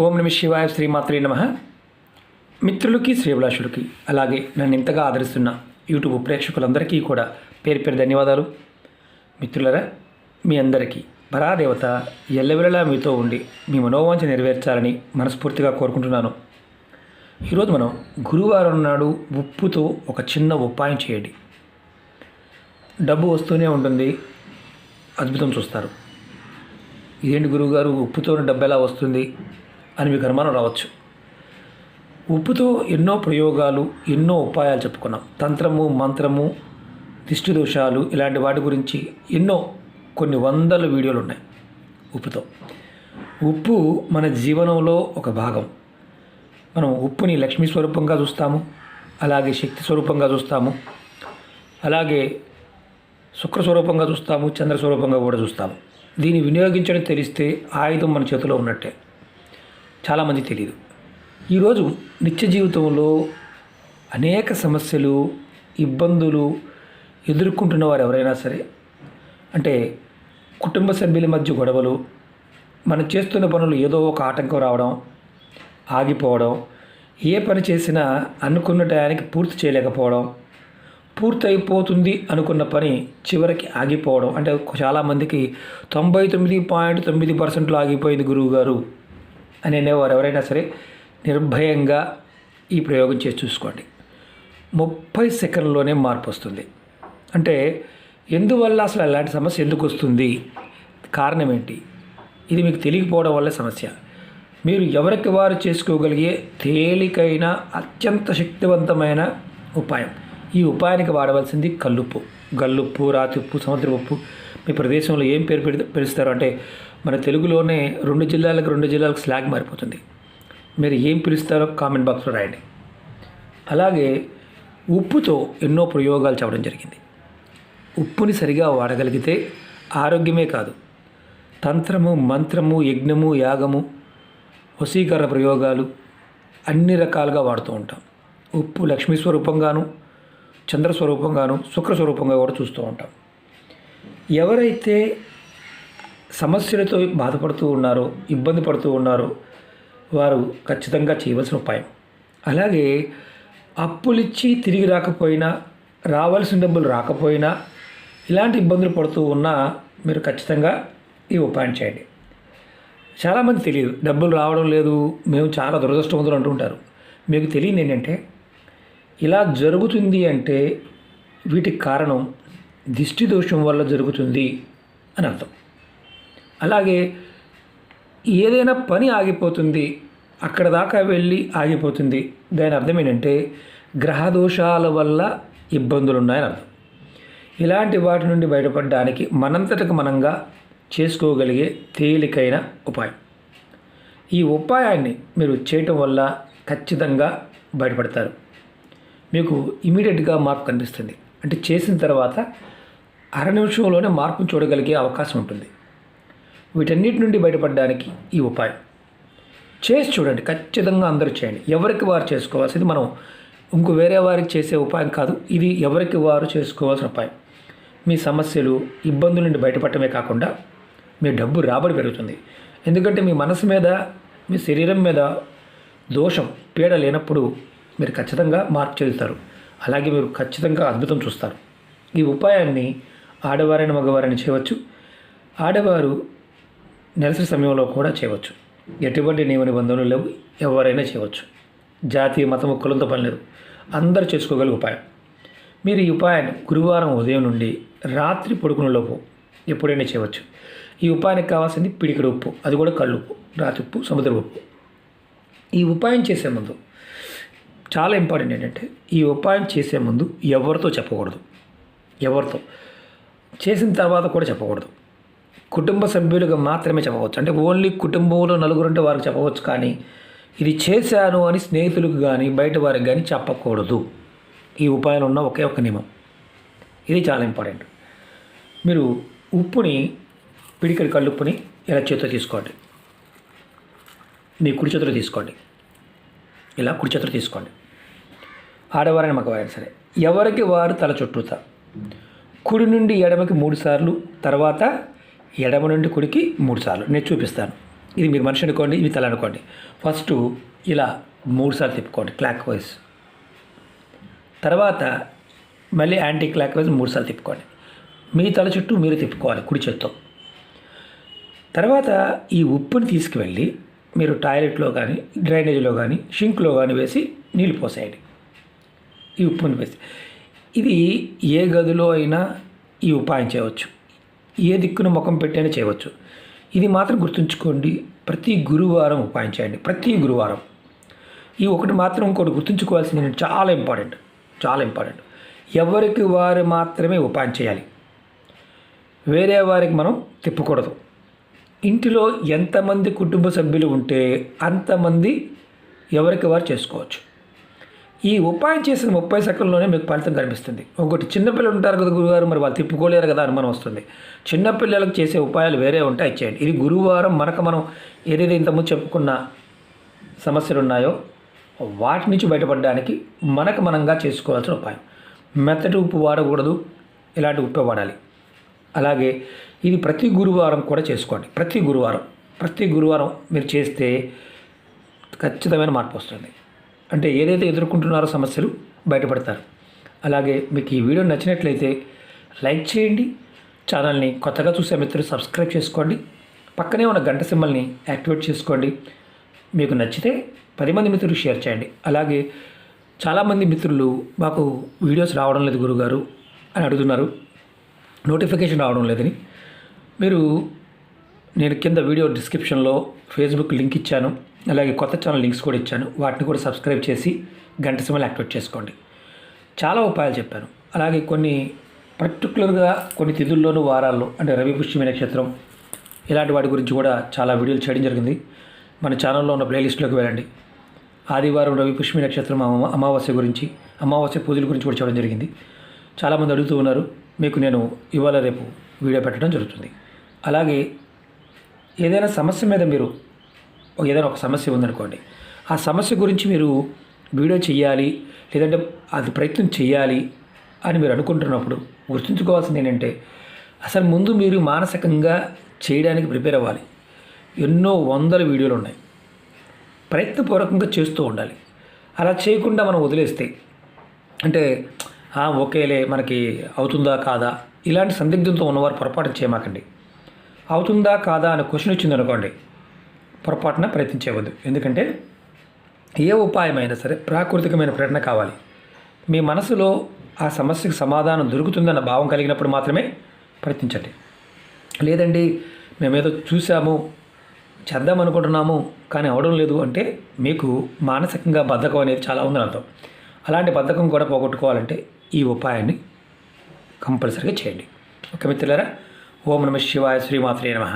ఓం నమ శివాయ, శ్రీమాత్రే నమః. మిత్రులకి, శ్రీభిలాషులకి, అలాగే నన్ను ఇంతగా ఆదరిస్తున్న యూట్యూబ్ ప్రేక్షకులందరికీ కూడా పేరు పేరు ధన్యవాదాలు. మిత్రులరా, మీ అందరికీ పరాదేవత ఎల్లవెల్లలా మీతో ఉండి మీ మనోవాంఛ నెరవేర్చాలని మనస్ఫూర్తిగా కోరుకుంటున్నాను. ఈరోజు మనం గురువారం నాడు ఉప్పుతో ఒక చిన్న ఉపాయం చేయండి. డబ్బు వస్తూనే ఉంటుంది, అద్భుతం చూస్తారు. ఇదేంటి గురువుగారు, ఉప్పుతో డబ్బు ఎలా వస్తుంది అని మీకు అనుమానం రావచ్చు. ఉప్పుతో ఎన్నో ప్రయోగాలు, ఎన్నో ఉపాయాలు చెప్పుకున్నాం. తంత్రము, మంత్రము, దిష్టి దోషాలు, ఇలాంటి వాటి గురించి కొన్ని వందల వీడియోలు ఉన్నాయి. ఉప్పు మన జీవనంలో ఒక భాగం. మనం ఉప్పుని లక్ష్మీ స్వరూపంగా చూస్తాము, అలాగే శక్తి స్వరూపంగా చూస్తాము, అలాగే శుక్ర స్వరూపంగా చూస్తాము, చంద్ర స్వరూపంగా కూడా చూస్తాము. దీన్ని వినియోగించడం తెలిస్తే ఆయుధం మన చేతిలో ఉన్నట్టే. చాలామంది తెలియదు. ఈరోజు నిత్య జీవితంలో అనేక సమస్యలు, ఇబ్బందులు ఎదుర్కొంటున్న వారు ఎవరైనా సరే, అంటే కుటుంబ సభ్యుల మధ్య గొడవలు, మనం చేస్తున్న పనులు ఏదో ఒక ఆటంకం రావడం, ఆగిపోవడం, ఏ పని చేసినా అనుకున్న టయానికి పూర్తి చేయలేకపోవడం, పూర్తయిపోతుంది అనుకున్న పని చివరికి ఆగిపోవడం. అంటే చాలామందికి 99.9% ఆగిపోయింది గురువుగారు అని అనేవారు ఎవరైనా సరే నిర్భయంగా ఈ ప్రయోగం చేసి చూసుకోండి. 30 సెకండ్లోనే మార్పు వస్తుంది. అంటే ఎందువల్ల అసలు అలాంటి సమస్య ఎందుకు వస్తుంది, కారణం ఏంటి, ఇది మీకు తెలియకపోవడం వల్ల సమస్య. మీరు ఎవరికి వారు చేసుకోగలిగే తేలికైన అత్యంత శక్తివంతమైన ఉపాయం. ఈ ఉపాయానికి వాడవలసింది కల్లుప్పు, గల్లుప్పు, రాతిప్పు, సముద్ర ఉప్పు. మీ ప్రదేశంలో ఏం పేరు పిలుస్తారు అంటే, మన తెలుగులోనే 2 జిల్లాలకు స్లాగ్ మారిపోతుంది. మీరు ఏం పిలుస్తారో కామెంట్ బాక్స్లో రాయండి. అలాగే ఉప్పుతో ఎన్నో ప్రయోగాలు చెప్పడం జరిగింది. ఉప్పుని సరిగా వాడగలిగితే ఆరోగ్యమే కాదు, తంత్రము, మంత్రము, యజ్ఞము, యాగము, వశీకరణ ప్రయోగాలు అన్ని రకాలుగా వాడుతూ ఉంటాం. ఉప్పు లక్ష్మీ స్వరూపంగాను, చంద్ర స్వరూపంగాను, శుక్ర స్వరూపంగా కూడా చూస్తూ ఉంటాం. ఎవరైతే సమస్యలతో బాధపడుతూ ఉన్నారో, ఇబ్బంది పడుతూ ఉన్నారో వారు ఖచ్చితంగా చేయవలసిన ఉపాయం. అలాగే అప్పులిచ్చి తిరిగి రాకపోయినా, రావాల్సిన డబ్బులు రాకపోయినా, ఇలాంటి ఇబ్బందులు పడుతూ ఉన్నా మీరు ఖచ్చితంగా ఈ ఉపాయం చేయండి. చాలామంది తెలియదు, డబ్బులు రావడం లేదు, మేము చాలా దురదృష్టవంతులు అంటుంటారు. మీకు తెలియదు ఏంటంటే, ఇలా జరుగుతుంది అంటే వీటికి కారణం దిష్టి దోషం వల్ల జరుగుతుంది అని అర్థం. అలాగే ఏదైనా పని ఆగిపోతుంది, అక్కడ దాకా వెళ్ళి ఆగిపోతుంది, దాని అర్థం ఏంటంటే గ్రహదోషాల వల్ల ఇబ్బందులు ఉన్నాయని అర్థం. ఇలాంటి వాటి నుండి బయటపడడానికి మనంతటకు మనంగా చేసుకోగలిగే తేలికైన ఉపాయం. ఈ ఉపాయాన్ని మీరు చేయటం వల్ల ఖచ్చితంగా బయటపడతారు. మీకు ఇమీడియట్గా మార్పు కనిపిస్తుంది. అంటే చేసిన తర్వాత అర నిమిషంలోనే మార్పును చూడగలిగే అవకాశం ఉంటుంది. వీటన్నిటి నుండి బయటపడడానికి ఈ ఉపాయం చేసి చూడండి. ఖచ్చితంగా అందరూ చేయండి. ఎవరికి వారు చేసుకోవాల్సింది. మనం వేరే వారికి చేసే ఉపాయం కాదు, ఇది ఎవరికి వారు చేసుకోవాల్సిన ఉపాయం. మీ సమస్యలు, ఇబ్బందుల నుండి బయటపడటమే కాకుండా మీ డబ్బు రాబడి పెరుగుతుంది. ఎందుకంటే మీ మనసు మీద, మీ శరీరం మీద దోషం, పీడ లేనప్పుడు మీరు ఖచ్చితంగా మార్పు చెందుతారు. అలాగే మీరు ఖచ్చితంగా అద్భుతం చూస్తారు. ఈ ఉపాయాన్ని ఆడవారైన మగవారైనా చేయవచ్చు. ఆడవారు నెలసరి సమయంలో కూడా చేయవచ్చు. ఎటువంటి నియమ నిబంధనలు లేవు, ఎవరైనా చేయవచ్చు. జాతి, మతం, కులంతో పని లేదు, అందరూ చేసుకోగలిగే ఉపాయం. మీరు ఈ ఉపాయాన్ని గురువారం ఉదయం నుండి రాత్రి పడుకునేలోపు ఎప్పుడైనా చేయవచ్చు. ఈ ఉపాయానికి కావాల్సింది పిడికెడు ఉప్పు, అది కూడా కల్లుప్పు, రాతి ఉప్పు, సముద్ర ఉప్పు. ఈ ఉపాయం చేసే ముందు చాలా ఇంపార్టెంట్ ఏంటంటే, ఈ ఉపాయం చేసే ముందు ఎవరితో చెప్పకూడదు. ఎవరితో చేసిన తర్వాత కూడా చెప్పకూడదు. కుటుంబ సభ్యులుగా మాత్రమే చెప్పవచ్చు. అంటే ఓన్లీ కుటుంబంలో నలుగురుంటే వారికి చెప్పవచ్చు, కానీ ఇది చేశాను అని స్నేహితులకు కానీ బయట వారికి కానీ చెప్పకూడదు. ఈ ఉపాయంలో ఉన్న ఒకే ఒక నియమం. ఇది చాలా ఇంపార్టెంట్. మీరు ఉప్పుని, పిడికెడు కల్లుప్పుని ఇలా చేతితో తీసుకోండి. మీ కుడి చేతిలో తీసుకోండి. ఇలా కుడి చేతిలో తీసుకోండి. ఆడవారైన మగవారైనా సరే, ఎవరికి వారు తల చుట్టూతా కుడి నుండి ఎడమకి 3 సార్లు, తర్వాత ఎడమ నుండి కుడికి 3 సార్లు నేను చూపిస్తాను. ఇది మీరు మనిషి అనుకోండి, ఇవి తల అనుకోండి. ఫస్ట్ ఇలా 3 సార్లు తిప్పుకోండి క్లాక్ వైజ్. తర్వాత మళ్ళీ యాంటీ క్లాక్ వైజ్ 3 సార్లు తిప్పుకోండి. మీ తల చుట్టూ మీరు తిప్పుకోవాలి కుడి చేత్తో. తర్వాత ఈ ఉప్పుని తీసుకువెళ్ళి మీరు టాయిలెట్లో కానీ, డ్రైనేజీలో కానీ, షింక్లో కానీ వేసి నీళ్ళు పోసేయండి. ఈ ఉప్పుని వేసి ఇది ఏ గదిలో అయినా ఈ ఉపాయం చేయవచ్చు, ఏ దిక్కున ముఖం పెట్టైనా చేయవచ్చు. ఇది మాత్రం గుర్తుంచుకోండి, ప్రతి గురువారం ఉపాయం చేయండి. ప్రతి గురువారం ఈ ఒకటి మాత్రం ఇంకోటి గుర్తుంచుకోవాల్సింది చాలా ఇంపార్టెంట్. ఎవరికి వారు మాత్రమే ఉపాయం చేయాలి, వేరే వారికి మనం తిప్పకూడదు. ఇంటిలో ఎంతమంది కుటుంబ సభ్యులు ఉంటే అంతమంది ఎవరికి వారు చేసుకోవచ్చు. ఈ ఉపాయం చేసిన 30 సెకండ్లోనే మీకు ఫలితం కనిపిస్తుంది. ఒకటి చిన్నపిల్లలు ఉంటారు కదా గురువారు, మరి వాళ్ళు తిప్పుకోలేరు కదా అనుమానం వస్తుంది. చిన్నపిల్లలకు చేసే ఉపాయాలు వేరే ఉంటాయి, చేయండి. ఇది గురువారం మనం ఏదైతే ఇంతకుముందు చెప్పుకున్న సమస్యలు ఉన్నాయో వాటి నుంచి బయటపడడానికి మనంగా చేసుకోవాల్సిన ఉపాయం. మెత్తటి ఉప్పు వాడకూడదు, ఇలాంటి ఉప్పు వాడాలి. అలాగే ఇది ప్రతి గురువారం కూడా చేసుకోండి. ప్రతి గురువారం మీరు చేస్తే ఖచ్చితమైన మార్పు వస్తుంది. అంటే ఏదైతే ఎదుర్కొంటున్నారో సమస్యలు బయటపడతారు. అలాగే మీకు ఈ వీడియో నచ్చినట్లయితే లైక్ చేయండి, ఛానల్ని కొత్తగా చూసే మిత్రులు సబ్స్క్రైబ్ చేసుకోండి, పక్కనే ఉన్న గంట సింబల్ని యాక్టివేట్ చేసుకోండి. మీకు నచ్చితే 10 మంది మిత్రులు షేర్ చేయండి. అలాగే చాలామంది మిత్రులు మాకు వీడియోస్ రావడం లేదు గురుగారు అని అడుగుతున్నారు, నోటిఫికేషన్ రావడం లేదని. నేను కింద వీడియో డిస్క్రిప్షన్లో ఫేస్బుక్ లింక్ ఇచ్చాను, అలాగే కొత్త ఛానల్ లింక్స్ కూడా ఇచ్చాను. వాటిని కూడా సబ్స్క్రైబ్ చేసి గంట సింబల్ యాక్టివేట్ చేసుకోండి. చాలా ఉపాయాలు చెప్పాను. అలాగే కొన్ని పర్టికులర్గా కొన్ని తిథుల్లోనూ వారాల్లో, అంటే రవి పుష్యమి నక్షత్రం ఇలాంటి వాటి గురించి కూడా చాలా వీడియోలు చేయడం జరిగింది. మన ఛానల్లో ఉన్న ప్లేలిస్ట్లోకి వెళ్ళండి. ఆదివారం రవి పుష్యమి నక్షత్రం అమావాస్య గురించి, అమావాస్య పూజల గురించి కూడా చేయడం జరిగింది. చాలామంది అడుగుతూ ఉన్నారు, మీకు నేను ఇవాళ రేపు వీడియో పెట్టడం జరుగుతుంది. అలాగే ఏదైనా సమస్య మీద మీరు ఏదైనా ఒక సమస్య ఉందనుకోండి, ఆ సమస్య గురించి మీరు వీడియో చేయాలి, లేదంటే అది ప్రయత్నం చేయాలి అని మీరు అనుకుంటున్నప్పుడు గుర్తుంచుకోవాల్సింది ఏంటంటే, అసలు ముందు మీరు మానసికంగా చేయడానికి ప్రిపేర్ అవ్వాలి. ఎన్నో వందల వీడియోలు ఉన్నాయి, ప్రయత్నపూర్వకంగా చేస్తూ ఉండాలి. అలా చేయకుండా మనం వదిలేస్తే, అంటే ఓకేలే మనకి అవుతుందా కాదా ఇలాంటి సందిగ్ధంతో ఉన్నవారు పొరపాటు చేయమాకండి. అవుతుందా కాదా అనే క్వశ్చన్ వచ్చింది అనుకోండి, పొరపాటున ప్రయత్నించవద్దు. ఎందుకంటే ఏ ఉపాయమైనా సరే ప్రాకృతికమైన ప్రేరణ కావాలి. మీ మనసులో ఆ సమస్యకు సమాధానం దొరుకుతుందన్న భావం కలిగినప్పుడు మాత్రమే ప్రయత్నించండి. లేదండి మేమేదో చూసాము, చేద్దాం అనుకుంటున్నాము కానీ అవడం లేదు అంటే మీకు మానసికంగా బద్ధకం అనేది చాలా ఉందని అర్థం. అలాంటి బద్ధకం కూడా పోగొట్టుకోవాలంటే ఈ ఉపాయాన్ని కంపల్సరీగా చేయండి. ఓకే మిత్రులారా, ఓం నమః శివాయ, శ్రీమాత్రే నమః.